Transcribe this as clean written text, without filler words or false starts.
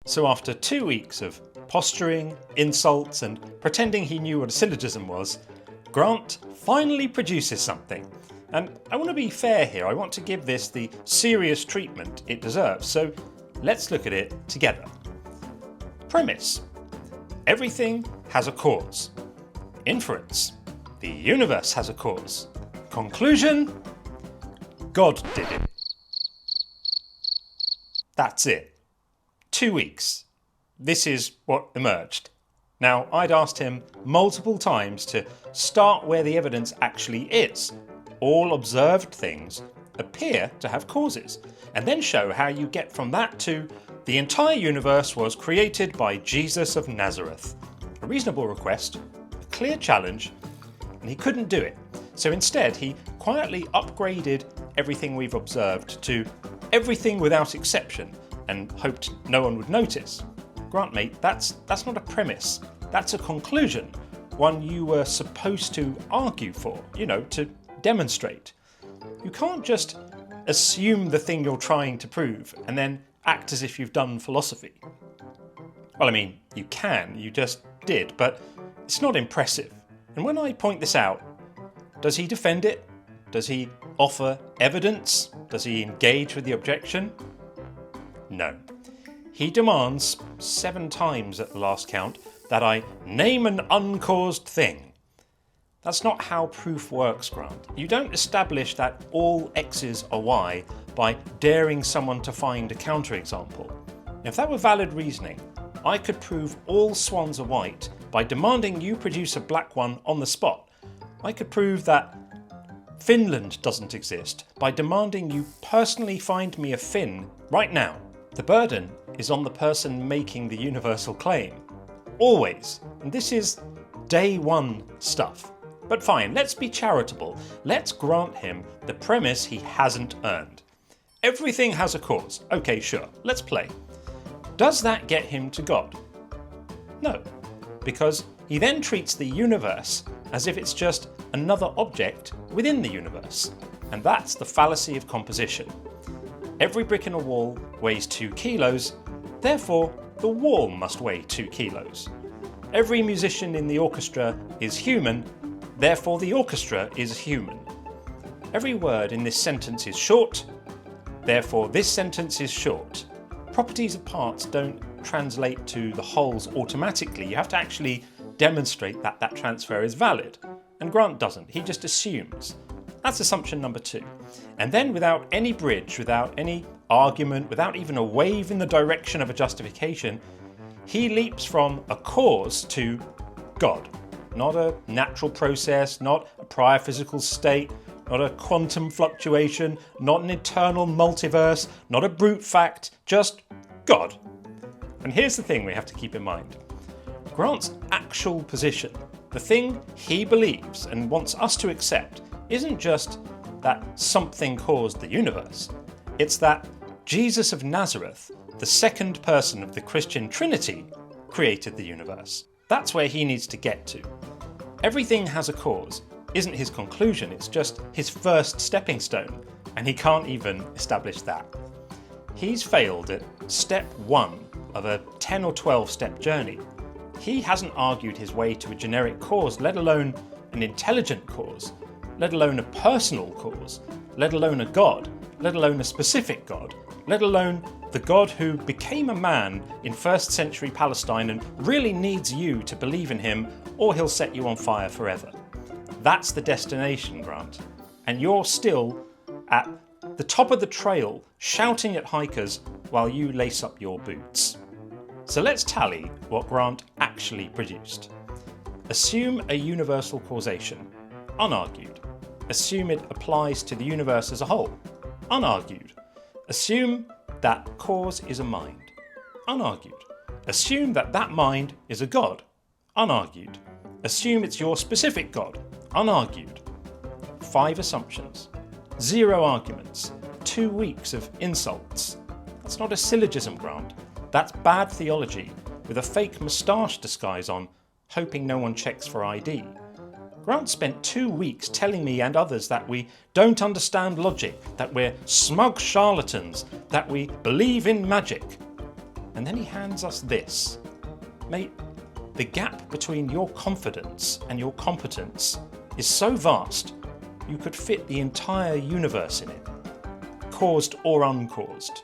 So after 2 weeks of posturing, insults and pretending he knew what a syllogism was, Grant finally produces something. And I want to be fair here, I want to give this the serious treatment it deserves, so let's look at it together. Premise: everything has a cause. Inference: the universe has a cause. Conclusion: God did it. That's it. 2 weeks. This is what emerged. Now, I'd asked him multiple times to start where the evidence actually is. All observed things appear to have causes, and then show how you get from that to the entire universe was created by Jesus of Nazareth. A reasonable request, a clear challenge, and he couldn't do it. So instead, he quietly upgraded everything we've observed to everything without exception, and hoped no one would notice. Grant, mate, that's not a premise. That's a conclusion. One you were supposed to argue for, to demonstrate. You can't just assume the thing you're trying to prove and then act as if you've done philosophy. Well, I mean, you can, you just did, but it's not impressive. And when I point this out, does he defend it? Does he offer evidence? Does he engage with the objection? No. He demands 7 times at the last count that I name an uncaused thing. That's not how proof works, Grant. You don't establish that all x's are y by daring someone to find a counterexample. If that were valid reasoning, I could prove all swans are white by demanding you produce a black one on the spot. I could prove that Finland doesn't exist by demanding you personally find me a fin right now. The burden is on the person making the universal claim. Always. And this is day one stuff. But fine, let's be charitable. Let's grant him the premise he hasn't earned. Everything has a cause. Okay, sure, let's play. Does that get him to God? No, because he then treats the universe as if it's just another object within the universe. And that's the fallacy of composition. Every brick in a wall weighs 2 kilos, therefore the wall must weigh 2 kilos. Every musician in the orchestra is human, therefore the orchestra is human. Every word in this sentence is short, therefore this sentence is short. Properties of parts don't translate to the wholes automatically. You have to actually demonstrate that that transfer is valid. And Grant doesn't, he just assumes. That's assumption number 2. And then without any bridge, without any argument, without even a wave in the direction of a justification, he leaps from a cause to God. Not a natural process, not a prior physical state, not a quantum fluctuation, not an eternal multiverse, not a brute fact, just God. And here's the thing we have to keep in mind. Grant's actual position, the thing he believes and wants us to accept, isn't just that something caused the universe. It's that Jesus of Nazareth, the second person of the Christian Trinity, created the universe. That's where he needs to get to. Everything has a cause isn't his conclusion, it's just his first stepping stone, and he can't even establish that. He's failed at step 1 of a 10 or 12 step journey. He hasn't argued his way to a generic cause, let alone an intelligent cause, let alone a personal cause, let alone a God, let alone a specific God, let alone the God who became a man in 1st century Palestine and really needs you to believe in him or he'll set you on fire forever. That's the destination, Grant. And you're still at the top of the trail shouting at hikers while you lace up your boots. So let's tally what Grant actually produced. Assume a universal causation. Unargued. Assume it applies to the universe as a whole. Unargued. Assume that cause is a mind. Unargued. Assume that that mind is a God. Unargued. Assume it's your specific God. Unargued. 5 assumptions. 0 arguments. 2 weeks of insults. That's not a syllogism, Grant. That's bad theology with a fake moustache disguise on, hoping no one checks for ID. Grant spent 2 weeks telling me and others that we don't understand logic, that we're smug charlatans, that we believe in magic. And then he hands us this. Mate, the gap between your confidence and your competence is so vast, you could fit the entire universe in it, caused or uncaused.